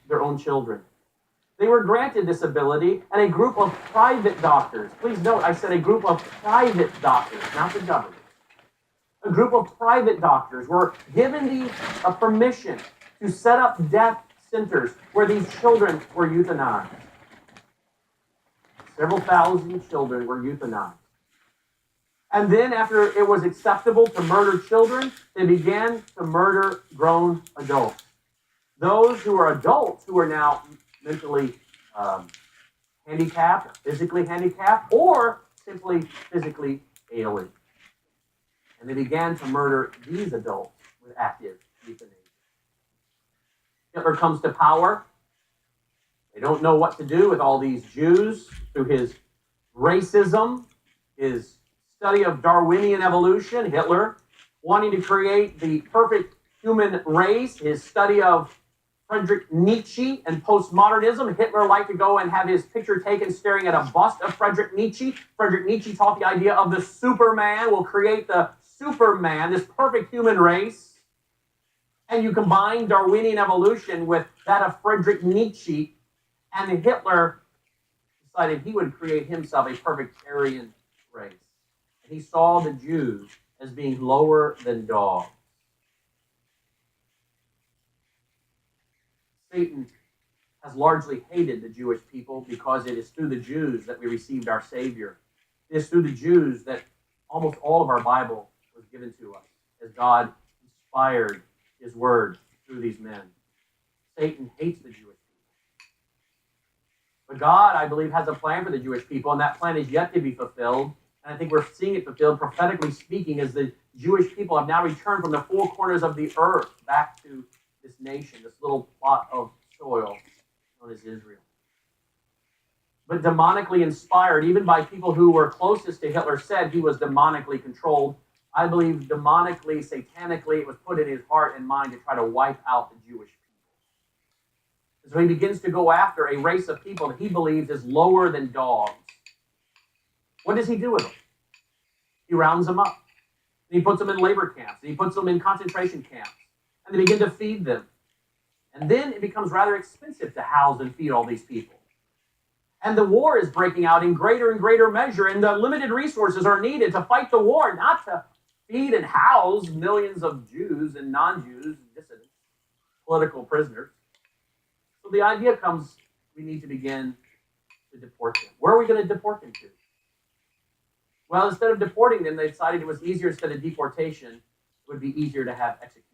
their own children. They were granted this ability, and a group of private doctors, please note, I said a group of private doctors, not the government. A group of private doctors were given the permission to set up death centers where these children were euthanized. Several thousand children were euthanized. And then after it was acceptable to murder children, they began to murder grown adults. Those who are adults who are now mentally handicapped, physically handicapped, or simply physically ailing. And they began to murder these adults with active euthanasia. Hitler comes to power. They don't know what to do with all these Jews through his racism, his study of Darwinian evolution, Hitler wanting to create the perfect human race, his study of Friedrich Nietzsche and postmodernism. Hitler liked to go and have his picture taken staring at a bust of Friedrich Nietzsche. Friedrich Nietzsche taught the idea of the Superman will create the Superman, this perfect human race. And you combine Darwinian evolution with that of Friedrich Nietzsche, and Hitler decided he would create himself a perfect Aryan race. And he saw the Jews as being lower than dogs. Satan has largely hated the Jewish people because it is through the Jews that we received our Savior. It is through the Jews that almost all of our Bible was given to us, as God inspired his word through these men. Satan hates the Jewish people. But God, I believe, has a plan for the Jewish people, and that plan is yet to be fulfilled. And I think we're seeing it fulfilled, prophetically speaking, as the Jewish people have now returned from the four corners of the earth back to this nation, this little plot of soil known as Israel. But demonically inspired, even by people who were closest to Hitler, said he was demonically controlled. I believe demonically, satanically, it was put in his heart and mind to try to wipe out the Jewish people. And so he begins to go after a race of people that he believes is lower than dogs. What does he do with them? He rounds them up. And he puts them in labor camps. And he puts them in concentration camps. And they begin to feed them. And then it becomes rather expensive to house and feed all these people. And the war is breaking out in greater and greater measure, and the limited resources are needed to fight the war, not to feed and house millions of Jews and non-Jews, dissidents, political prisoners. So the idea comes, we need to begin to deport them. Where are we going to deport them to? Well, instead of deporting them, they decided it was easier, instead of deportation, it would be easier to have execution.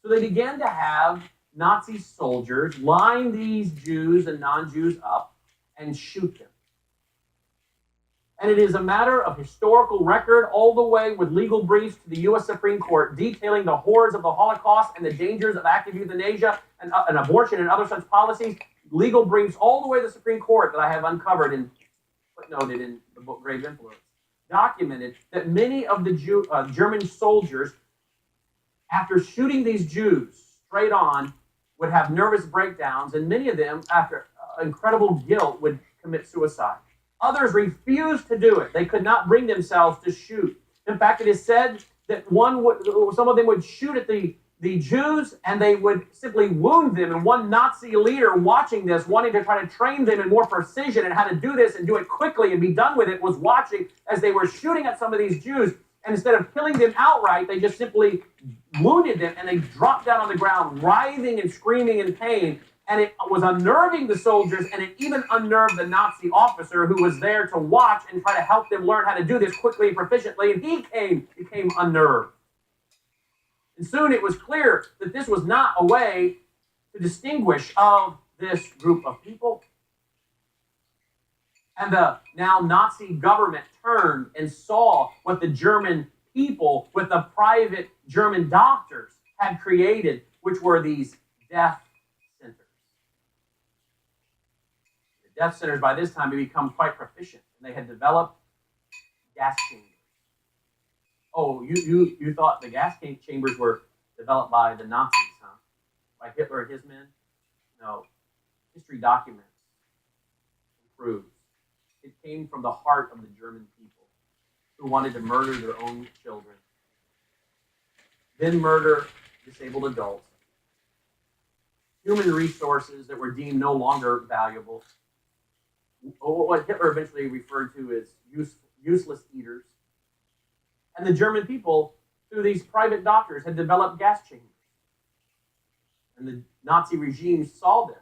So they began to have Nazi soldiers line these Jews and non-Jews up and shoot them. And it is a matter of historical record all the way with legal briefs to the U.S. Supreme Court detailing the horrors of the Holocaust and the dangers of active euthanasia and abortion and other such policies. Legal briefs all the way to the Supreme Court that I have uncovered and footnoted in the book Grave Influence documented that many of the German soldiers, after shooting these Jews straight on, would have nervous breakdowns, and many of them, after incredible guilt, would commit suicide. Others refused to do it. They could not bring themselves to shoot. In fact, it is said that some of them would shoot at the Jews, and they would simply wound them. And one Nazi leader watching this, wanting to try to train them in more precision and how to do this and do it quickly and be done with it, was watching as they were shooting at some of these Jews. And instead of killing them outright, they just simply wounded them, and they dropped down on the ground, writhing and screaming in pain. And it was unnerving the soldiers, and it even unnerved the Nazi officer who was there to watch and try to help them learn how to do this quickly and proficiently, and he became unnerved. And soon it was clear that this was not a way to distinguish of this group of people. And the now Nazi government turned and saw what the German people with the private German doctors had created, which were these death centers. The death centers by this time had become quite proficient, and they had developed gas chambers. Oh, you thought the gas chambers were developed by the Nazis, huh? By Hitler and his men? No. History documents and proves it came from the heart of the German people who wanted to murder their own children, then murder disabled adults, human resources that were deemed no longer valuable, what Hitler eventually referred to as useless eaters. And the German people, through these private doctors, had developed gas chambers. And the Nazi regime saw this.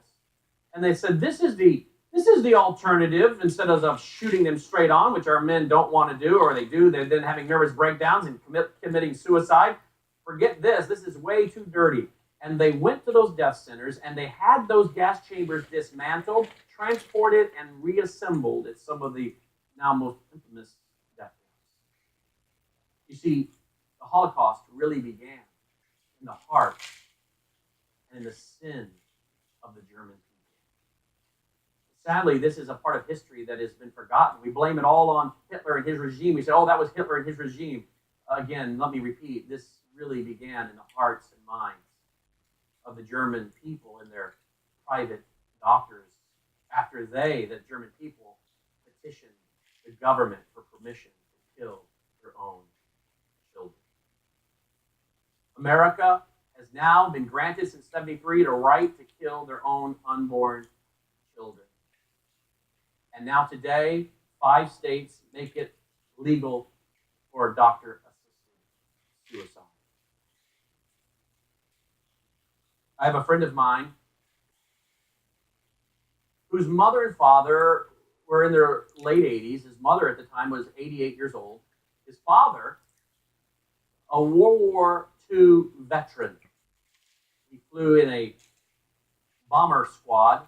And they said, this is the alternative, instead of shooting them straight on, which our men don't want to do, or they do, they're then having nervous breakdowns and committing suicide. Forget this. This is way too dirty. And they went to those death centers, and they had those gas chambers dismantled, transported, and reassembled at some of the now most infamous death camps. You see, the Holocaust really began in the heart and in the sin of the German people. Sadly, this is a part of history that has been forgotten. We blame it all on Hitler and his regime. We say, oh, that was Hitler and his regime. Again, let me repeat, this really began in the hearts and minds of the German people and their private doctors after the German people, petitioned the government for permission to kill their own children. America has now been granted since 1973 the right to kill their own unborn children. And now today, 5 states make it legal for doctor-assisted suicide. I have a friend of mine whose mother and father were in their late 80s. His mother at the time was 88 years old. His father, a World War II veteran. He flew in a bomber squad.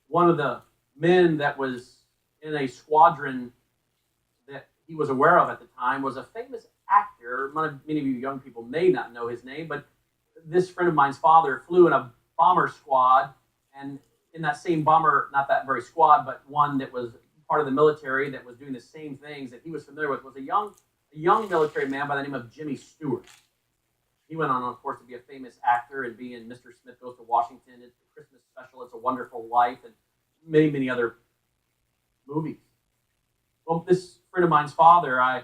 One of the men that was in a squadron that he was aware of at the time was a famous actor. Many of you young people may not know his name, but this friend of mine's father flew in a bomber squad, and in that same bomber, not that very squad, but one that was part of the military that was doing the same things that he was familiar with, was a young military man by the name of Jimmy Stewart. He went on, of course, to be a famous actor and be in Mr. Smith Goes to Washington, it's the Christmas special, It's a Wonderful Life, and many, many other movies. Well, this friend of mine's father, I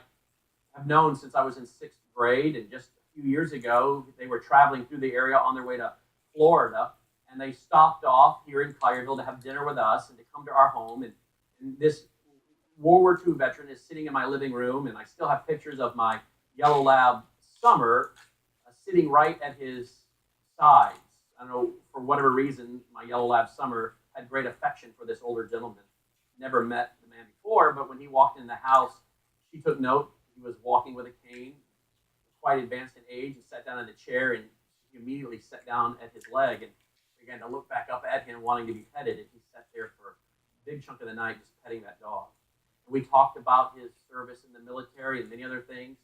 have known since I was in 6th grade, and just a few years ago, they were traveling through the area on their way to Florida, and they stopped off here in Collierville to have dinner with us and to come to our home. And this World War II veteran is sitting in my living room, and I still have pictures of my yellow lab Summer sitting right at his sides. I don't know, for whatever reason, my yellow lab Summer had great affection for this older gentleman. Never met the man before, but when he walked in the house, she took note. He was walking with a cane, quite advanced in age, and sat down in the chair, and he immediately sat down at his leg and began to look back up at him, wanting to be petted, and he sat there for a big chunk of the night just petting that dog. And we talked about his service in the military and many other things.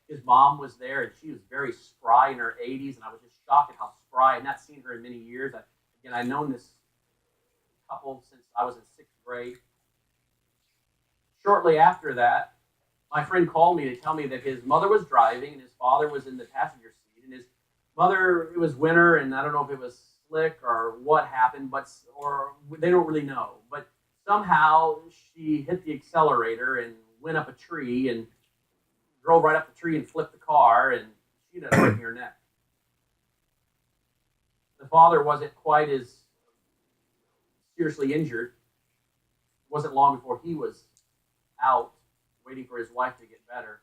His mom was there, and she was very spry in her 80s, and I was just shocked at how spry. I had not seen her in many years. I've known this couple since I was in 6th grade. Shortly after that, my friend called me to tell me that his mother was driving and his father was in the passenger seat. And his mother, it was winter, and I don't know if it was slick or what happened, or they don't really know. But somehow she hit the accelerator and went up a tree and drove right up the tree and flipped the car, and she ended up breaking her neck. The father wasn't quite as seriously injured. It wasn't long before he was out, waiting for his wife to get better.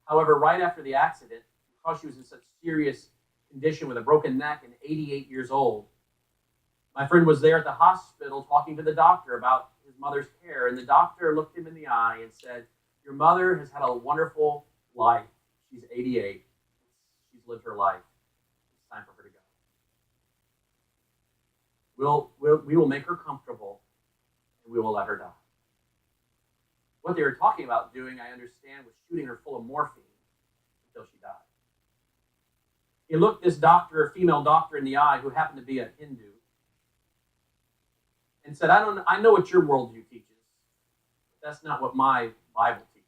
However, right after the accident, because she was in such serious condition with a broken neck and 88 years old, my friend was there at the hospital talking to the doctor about his mother's care, and the doctor looked him in the eye and said, "Your mother has had a wonderful life. She's 88. She's lived her life. It's time for her to go. We will make her comfortable, and we will let her die." What they were talking about doing, I understand, was shooting her full of morphine until she died. He looked this female doctor in the eye, who happened to be a Hindu, and said, I know what your worldview teaches, but that's not what my Bible teaches.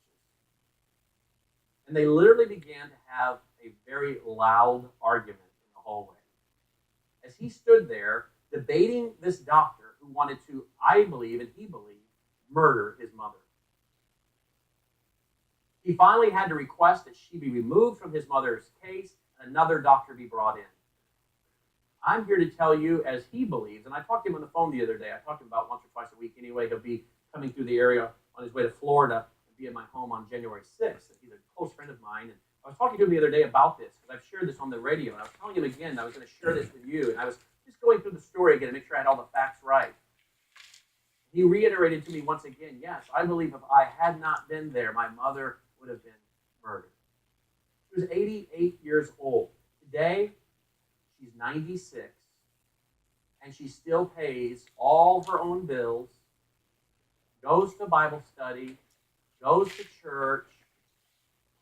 And they literally began to have a very loud argument in the hallway. As he stood there debating this doctor who wanted to, I believe, and he believed, murder his mother. He finally had to request that she be removed from his mother's case and another doctor be brought in. I'm here to tell you, as he believes, and I talked to him on the phone the other day. I talked to him about once or twice a week anyway. He'll be coming through the area on his way to Florida and be at my home on January 6th. He's a close friend of mine. And I was talking to him the other day about this because I've shared this on the radio. And I was telling him again that I was going to share this with you. And I was just going through the story again to make sure I had all the facts right. He reiterated to me once again, yes, I believe if I had not been there, my mother would have been murdered. She was 88 years old. Today, she's 96, and she still pays all her own bills, goes to Bible study, goes to church,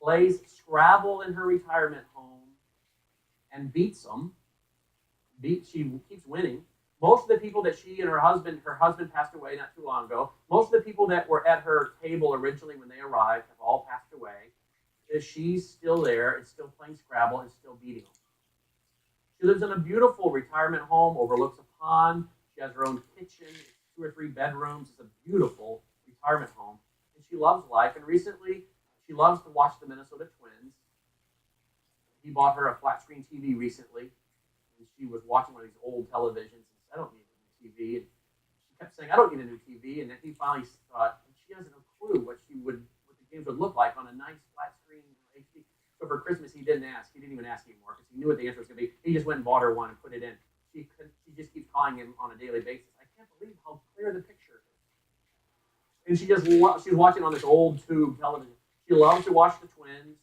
plays Scrabble in her retirement home, and beats them. She keeps winning. Most of the people that she and her husband passed away not too long ago, most of the people that were at her table originally when they arrived have all passed away. She's still there and still playing Scrabble and still beating them. She lives in a beautiful retirement home, overlooks a pond. She has her own kitchen, 2 or 3 bedrooms. It's a beautiful retirement home. And she loves life. And recently, she loves to watch the Minnesota Twins. He bought her a flat screen TV recently. And she was watching one of these old televisions and said, I don't need a new TV. And she kept saying, I don't need a new TV. And then he finally thought, she has no clue what the games would look like on a nice flat screen HD. So for Christmas, he didn't ask. He didn't even ask anymore because he knew what the answer was going to be. He just went and bought her one and put it in. She just keeps calling him on a daily basis. I can't believe how clear the picture is. And she's watching on this old tube television. She loves to watch the Twins.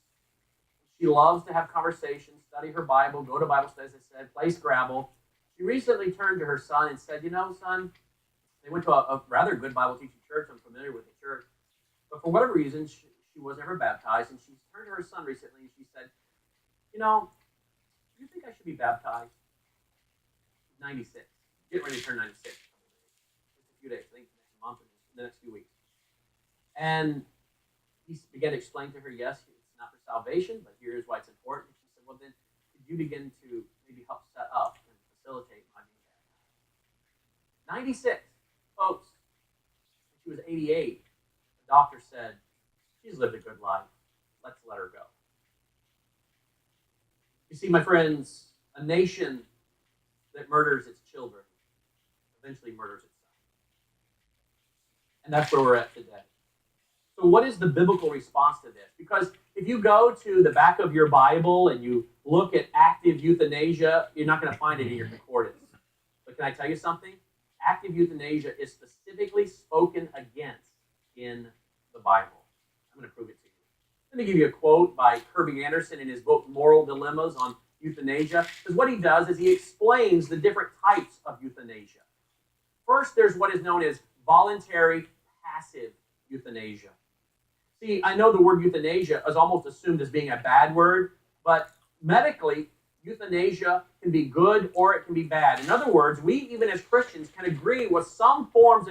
She loves to have conversations, study her Bible, go to Bible studies, as I said, play Scrabble. She recently turned to her son and said, son, they went to a rather good Bible teaching church. I'm familiar with the church. But for whatever reason, she was never baptized. And she turned to her son recently and she said, do you think I should be baptized? 96. Getting ready to turn 96. Just a few days, I think next month or the next few weeks. And he began to explain to her, yes, it's not for salvation, but here's why it's important. And she said, well, then could you begin to maybe help set up and facilitate my being baptized? 96, folks. When she was 88, the doctor said, she's lived a good life. Let's let her go. You see, my friends, a nation that murders its children eventually murders itself. And that's where we're at today. So what is the biblical response to this? Because if you go to the back of your Bible and you look at active euthanasia, you're not going to find it in your concordance. But can I tell you something? Active euthanasia is specifically spoken against in the Bible. I'm going to prove it to you. Let me give you a quote by Kirby Anderson in his book, Moral Dilemmas on Euthanasia. Because what he does is he explains the different types of euthanasia. First, there's what is known as voluntary passive euthanasia. See, I know the word euthanasia is almost assumed as being a bad word, but medically, euthanasia can be good or it can be bad. In other words, we, even as Christians, can agree with some forms